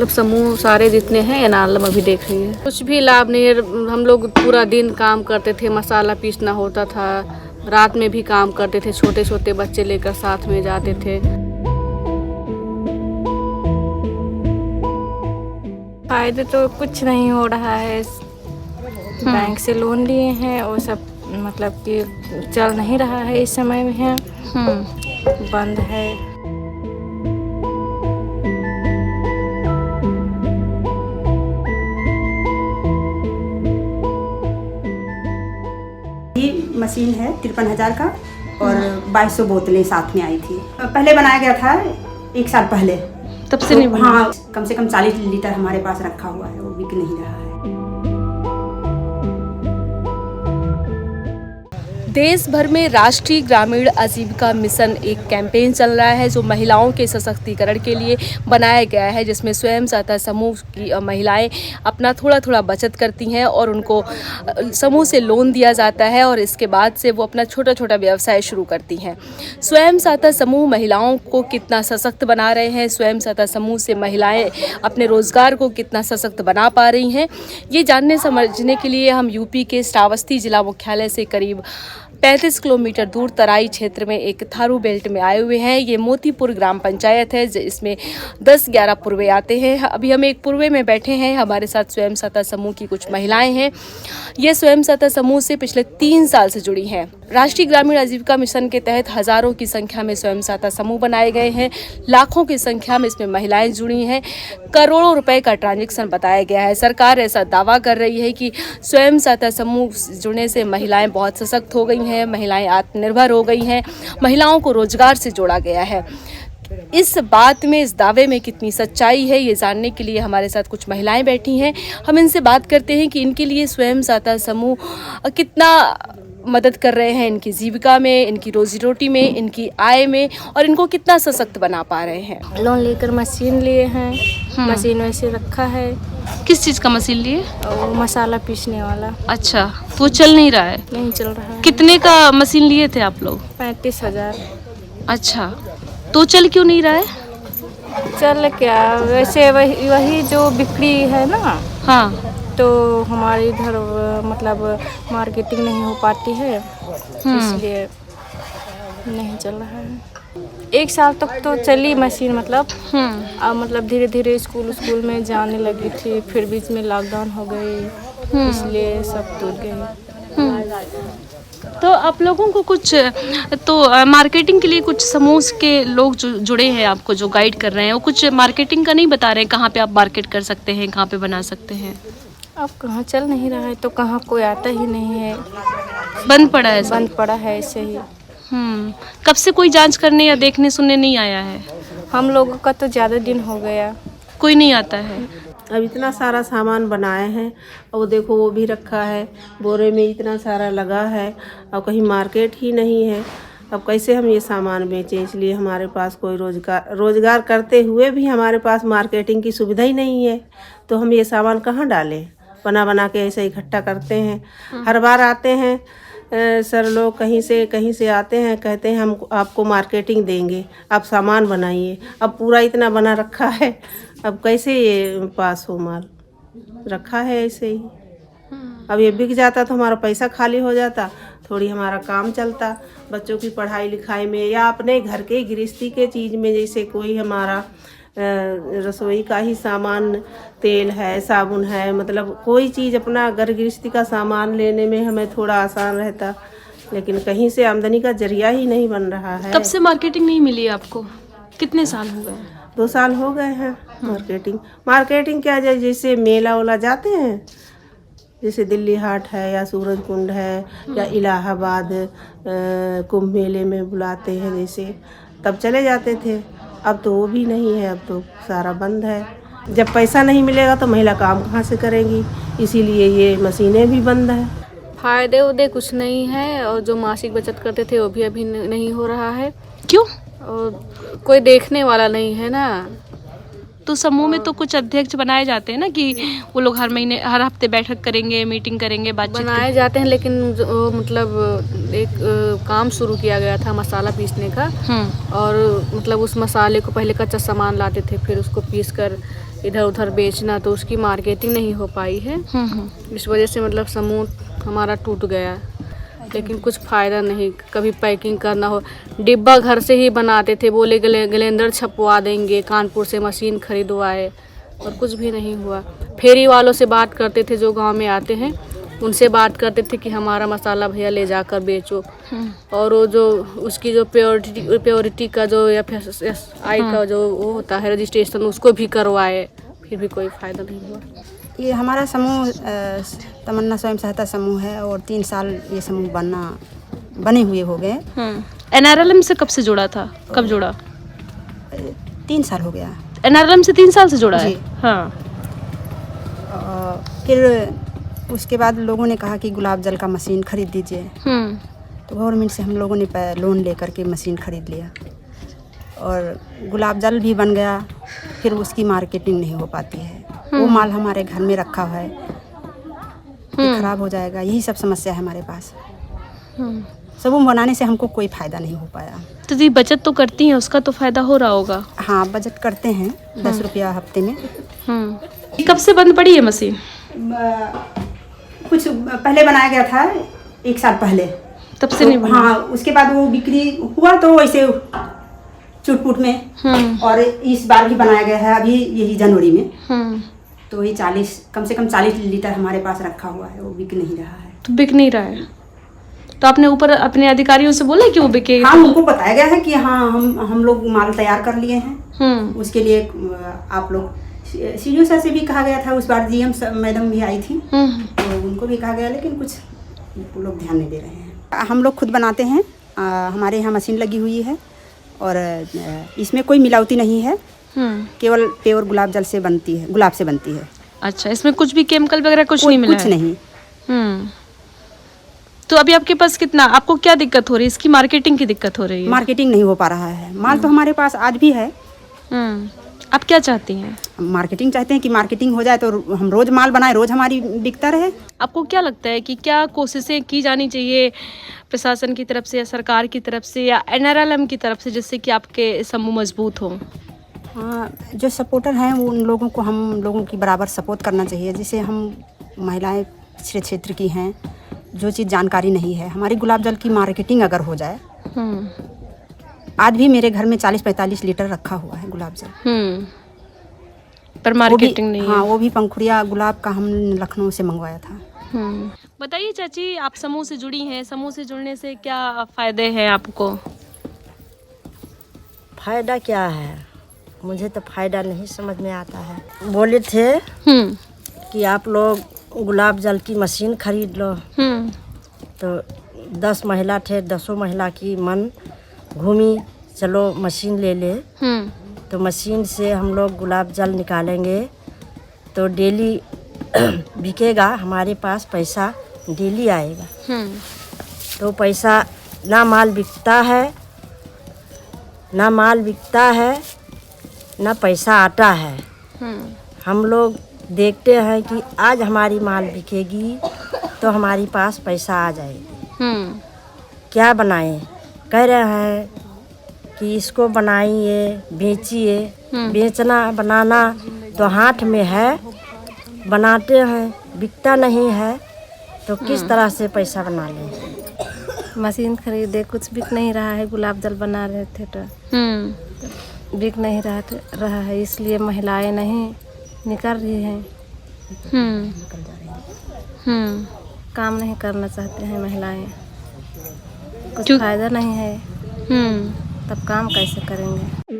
मतलब समूह सारे जितने हैं एनालम अभी देख रही है। कुछ भी लाभ नहीं है। हम लोग पूरा दिन काम करते थे, मसाला पीसना होता था, रात में भी काम करते थे, छोटे छोटे बच्चे लेकर साथ में जाते थे। फायदे तो कुछ नहीं हो रहा है। बैंक से लोन लिए हैं, वो सब मतलब कि चल नहीं रहा है इस समय में है, बंद है। ये मशीन है 53,000 का और 2200 बोतलें साथ में आई थी। पहले बनाया गया था 1 साल पहले, तब से नहीं बना। हाँ, कम से कम 40 लीटर हमारे पास रखा हुआ है, वो बिक नहीं रहा है। देश भर में राष्ट्रीय ग्रामीण आजीविका मिशन एक कैंपेन चल रहा है जो महिलाओं के सशक्तिकरण के लिए बनाया गया है, जिसमें स्वयं सहायता समूह की महिलाएं अपना थोड़ा थोड़ा बचत करती हैं और उनको समूह से लोन दिया जाता है और इसके बाद से वो अपना छोटा छोटा व्यवसाय शुरू करती हैं। स्वयं सहायता समूह महिलाओं को कितना सशक्त बना रहे हैं, स्वयं सहायता समूह से महिलाएं अपने रोजगार को कितना सशक्त बना पा रही हैं, ये जानने समझने के लिए हम यूपी के श्रावस्ती जिला मुख्यालय से करीब 35 किलोमीटर दूर तराई क्षेत्र में एक थारू बेल्ट में आए हुए हैं। ये मोतीपुर ग्राम पंचायत है, इसमें 10-11 पूर्वे आते हैं। अभी हम एक पूर्वे में बैठे हैं, हमारे साथ स्वयं सहायता समूह की कुछ महिलाएं हैं। ये स्वयं सहायता समूह से पिछले 3 साल से जुड़ी हैं। राष्ट्रीय ग्रामीण आजीविका मिशन के तहत हजारों की संख्या में स्वयं सहायता समूह बनाए गए हैं, लाखों की संख्या में इसमें महिलाएं जुड़ी हैं, करोड़ों रुपए का ट्रांजैक्शन बताया गया है। सरकार ऐसा दावा कर रही है कि स्वयं सहायता समूह जुड़ने से महिलाएं बहुत सशक्त हो गई हैं, महिलाएं आत्मनिर्भर हो गई हैं, महिलाओं को रोजगार से जोड़ा गया है। इस बात में, इस दावे में कितनी सच्चाई है, ये जानने के लिए हमारे साथ कुछ महिलाएं बैठी हैं। हम इनसे बात करते हैं कि इनके लिए स्वयं सहायता समूह कितना मदद कर रहे हैं इनकी जीविका में, इनकी रोजी रोटी में, इनकी आय में, और इनको कितना सशक्त बना पा रहे हैं। लोन लेकर मशीन लिए हैं, मशीन वैसे रखा है। किस चीज़ का मशीन लिए? और मसाला पीसने वाला। अच्छा, तो चल नहीं रहा है? नहीं चल रहा है। कितने का मशीन लिए थे आप लोग? 35,000। अच्छा, तो चल क्यों नहीं रहा है? चल क्या, वैसे वही जो बिक्री है ना, हाँ, तो हमारे इधर मतलब मार्केटिंग नहीं हो पाती है, इसलिए नहीं चल रहा है। 1 साल तक तो चली मशीन, मतलब अब मतलब धीरे धीरे स्कूल में जाने लगी थी, फिर बीच में लॉकडाउन हो गई, इसलिए सब टूट गई। तो आप लोगों को कुछ तो मार्केटिंग के लिए कुछ समूह के लोग जो जुड़े हैं, आपको जो गाइड कर रहे हैं, वो कुछ मार्केटिंग का नहीं बता रहे हैं, कहाँ पे आप मार्केट कर सकते हैं, कहाँ पे बना सकते हैं? अब कहाँ चल नहीं रहा है, तो कहाँ कोई आता ही नहीं है, बंद पड़ा है सब? बंद पड़ा है ऐसे ही। कब से कोई जांच करने या देखने सुनने नहीं आया है? हम लोगों का तो ज़्यादा दिन हो गया, कोई नहीं आता है। अब इतना सारा सामान बनाए हैं और देखो वो भी रखा है बोरे में, इतना सारा लगा है, अब कहीं मार्केट ही नहीं है। अब कैसे हम ये सामान बेचें, इसलिए हमारे पास कोई रोज़गार करते हुए भी हमारे पास मार्केटिंग की सुविधा ही नहीं है, तो हम ये सामान कहाँ डालें? बना के ऐसे इकट्ठा करते हैं। हर बार आते हैं सर लोग कहीं से आते हैं, कहते हैं हम आपको मार्केटिंग देंगे, आप सामान बनाइए। अब पूरा इतना बना रखा है, अब कैसे ये पास हो? माल रखा है ऐसे ही। अब ये बिक जाता तो हमारा पैसा खाली हो जाता, थोड़ी हमारा काम चलता बच्चों की पढ़ाई लिखाई में या अपने घर के गृहस्थी के चीज़ में, जैसे कोई हमारा रसोई का ही सामान, तेल है, साबुन है, मतलब कोई चीज़ अपना घर गृहस्थी का सामान लेने में हमें थोड़ा आसान रहता, लेकिन कहीं से आमदनी का जरिया ही नहीं बन रहा है। कब से मार्केटिंग नहीं मिली आपको? कितने साल हो गए? 2 साल हो गए हैं। मार्केटिंग क्या, जैसे मेला वाला जाते हैं, जैसे दिल्ली हाट है या सूरज कुंड है या इलाहाबाद कुंभ मेले में बुलाते हैं, जैसे तब चले जाते थे। अब तो वो भी नहीं है, अब तो सारा बंद है। जब पैसा नहीं मिलेगा तो महिला काम कहाँ से करेंगी, इसीलिए ये मशीनें भी बंद है। फायदे उदे कुछ नहीं है, और जो मासिक बचत करते थे वो भी अभी नहीं हो रहा है। क्यों? और कोई देखने वाला नहीं है ना। तो समूह में तो कुछ अध्यक्ष बनाए जाते हैं ना, कि वो लोग हर हफ्ते बैठक करेंगे, मीटिंग करेंगे, बातचीत बनाए जाते हैं, लेकिन मतलब एक काम शुरू किया गया था मसाला पीसने का, और मतलब उस मसाले को पहले कच्चा सामान लाते थे, फिर उसको पीस कर इधर उधर बेचना, तो उसकी मार्केटिंग नहीं हो पाई है। इस वजह से मतलब समूह हमारा टूट गया, लेकिन कुछ फ़ायदा नहीं। कभी पैकिंग करना हो, डिब्बा घर से ही बनाते थे, बोले गलेंडर छपवा देंगे, कानपुर से मशीन खरीदवाए और कुछ भी नहीं हुआ। फेरी वालों से बात करते थे, जो गांव में आते हैं उनसे बात करते थे कि हमारा मसाला भैया ले जाकर बेचो, और वो जो उसकी जो प्योरिटी का जो FSSI का जो वो होता है रजिस्ट्रेशन, उसको भी करवाए, फिर भी कोई फ़ायदा नहीं हुआ। ये हमारा समूह तमन्ना स्वयं सहायता समूह है और 3 साल ये समूह बने हुए हो गए। NRLM से कब से जुड़ा था, कब जुड़ा? 3 साल हो गया। NRLM से 3 साल से जुड़ा है। जी। हाँ। फिर उसके बाद लोगों ने कहा कि गुलाब जल का मशीन खरीद दीजिए, तो गवर्नमेंट से हम लोगों ने लोन लेकर के मशीन खरीद लिया और गुलाब जल भी बन गया। फिर उसकी मार्केटिंग नहीं हो पाती है, वो माल हमारे घर में रखा हुआ है, खराब हो जाएगा, यही सब समस्या है हमारे पास। समूह बनाने से हमको कोई फ़ायदा नहीं हो पाया। तो जी बचत तो करती हैं, उसका तो फ़ायदा हो रहा होगा। हाँ, बचत करते हैं 10 रुपया हफ्ते में। कब से बंद पड़ी है मशीन? कुछ पहले बनाया गया था, 1 साल पहले, तब से नहीं बना? हाँ, उसके बाद वो बिक्री हुआ तो वैसे चुटपुट में, और इस बार भी बनाया गया है अभी यही जनवरी में। तो वही 40 कम से कम 40 लीटर हमारे पास रखा हुआ है, वो बिक नहीं रहा है। तो बिक नहीं रहा है, तो आपने ऊपर अपने अधिकारियों से बोला कि वो बिकेगा? हाँ, उनको बताया गया है कि हाँ हम लोग माल तैयार कर लिए हैं, उसके लिए आप लोग सीडीओ सर से भी कहा गया था, उस बार GM मैडम भी आई थी, तो उनको भी कहा गया, लेकिन कुछ लोग ध्यान नहीं दे रहे हैं। हम लोग खुद बनाते हैं, हमारे यहाँ मशीन लगी हुई है और इसमें कोई मिलावटी नहीं है, केवल प्योर गुलाब जल से बनती है, गुलाब से बनती है। अच्छा, इसमें कुछ भी केमिकल वगैरह कुछ नहीं मिला? कुछ नहीं। तो अभी आपके पास कितना, आपको क्या दिक्कत हो रही है? इसकी मार्केटिंग की दिक्कत हो रही है? मार्केटिंग नहीं हो पा रहा है, माल तो हमारे पास आज भी है। आप क्या चाहती हैं? मार्केटिंग चाहते हैं कि मार्केटिंग हो जाए तो हम रोज माल बनाए, रोज हमारी बिकता रहे। आपको क्या लगता है कि क्या कोशिशें की जानी चाहिए प्रशासन की तरफ से या सरकार की तरफ से या NRLM की तरफ से, जिससे कि आपके समूह मजबूत हों? हाँ, जो सपोर्टर हैं वो उन लोगों को हम लोगों की बराबर सपोर्ट करना चाहिए। जैसे हम महिलाएं पिछड़े क्षेत्र की हैं, जो चीज़ जानकारी नहीं है, हमारी गुलाब जल की मार्केटिंग अगर हो जाए। आज भी मेरे घर में 40-45 लीटर रखा हुआ है गुलाब जल, पर मार्केटिंग नहीं है। हाँ, वो भी पंखुड़िया गुलाब का हमने लखनऊ से मंगवाया था। बताइए चाची, आप समूह से जुड़ी हैं, समूह से जुड़ने से क्या फ़ायदे हैं आपको? फ़ायदा क्या है, मुझे तो फ़ायदा नहीं समझ में आता है। बोले थे कि आप लोग गुलाब जल की मशीन खरीद लो, तो 10 महिला थे, 10 महिला की मन घूमी, चलो मशीन ले ले। तो मशीन से हम लोग गुलाब जल निकालेंगे तो डेली बिकेगा, हमारे पास पैसा डेली आएगा। तो पैसा ना माल बिकता है, ना पैसा आता है। हम लोग देखते हैं कि आज हमारी माल बिकेगी तो हमारे पास पैसा आ जाएगी। क्या बनाएं, कह रहे हैं कि इसको बनाइए, बेचिए। बेचना बनाना तो हाथ में है, बनाते हैं, बिकता नहीं है, तो किस तरह से पैसा बना लें? मशीन खरीदे, कुछ बिक नहीं रहा है। गुलाब जल बना रहे थे तो बिक नहीं रहा है, इसलिए महिलाएं नहीं निकल रही हैं। काम नहीं करना चाहते हैं महिलाएं, कुछ फायदा नहीं है, तब काम कैसे करेंगे?